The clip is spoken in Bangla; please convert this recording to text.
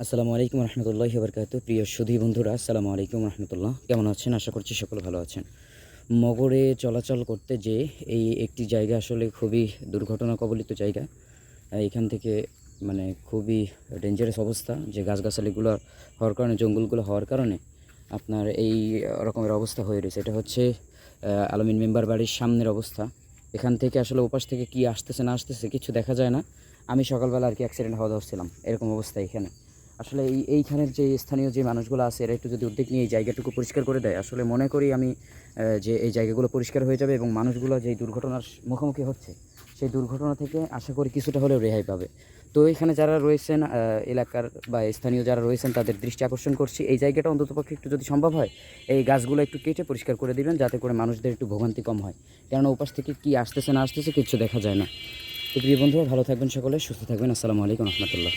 আসসালামু আলাইকুম রহমতুল্লাহি বারকাতু। প্রিয় সুধী বন্ধুরা, আসসালামু আলাইকুম রহমতুল্লাহ। কেমন আছেন? আশা করছি সকলে ভালো আছেন। মগরে চলাচল করতে যেয়ে এই একটি জায়গা আসলে খুবই দুর্ঘটনা কবলিত জায়গা। এখান থেকে মানে খুবই ডেঞ্জারাস অবস্থা, যে গাছগাছালিগুলো হওয়ার কারণে, জঙ্গলগুলো হওয়ার কারণে আপনার এই রকমের অবস্থা হয়ে রয়েছে। এটা হচ্ছে আলামিন মেম্বার বাড়ির সামনের অবস্থা। এখান থেকে আসলে ওপাশ থেকে কি আসতেছে না আসতেছে কিছু দেখা যায় না। আমি সকালবেলা আর কি অ্যাক্সিডেন্ট হওয়া ধরছিলাম, এরকম অবস্থা এখানে। আসলে এইখানের যে স্থানীয় যে মানুষগুলো আছে, এরা একটু যদি উদ্যোগ নিয়ে এই জায়গাটুকু পরিষ্কার করে দেয়, আসলে মনে করি আমি যে এই জায়গাগুলো পরিষ্কার হয়ে যাবে এবং মানুষগুলো যেই দুর্ঘটনার মুখোমুখি হচ্ছে, সেই দুর্ঘটনা থেকে আশা করি কিছুটা হলেও রেহাই পাবে। তো এখানে যারা রয়েছেন এলাকার বা স্থানীয় যারা রয়েছেন, তাদের দৃষ্টি আকর্ষণ করছি, এই জায়গাটা অন্ততপক্ষে একটু যদি সম্ভব হয় এই গাছগুলো একটু কেটে পরিষ্কার করে দিবেন, যাতে করে মানুষদের একটু ভোগান্তি কম হয়। কেননা ওপাশ থেকে কী আসতেছে না আসতেছে কিচ্ছু দেখা যায় না। তো প্রিয় বন্ধুরা, ভালো থাকবেন, সকলে সুস্থ থাকবেন। আসসালামু আলাইকুম রহমতুল্লাহ।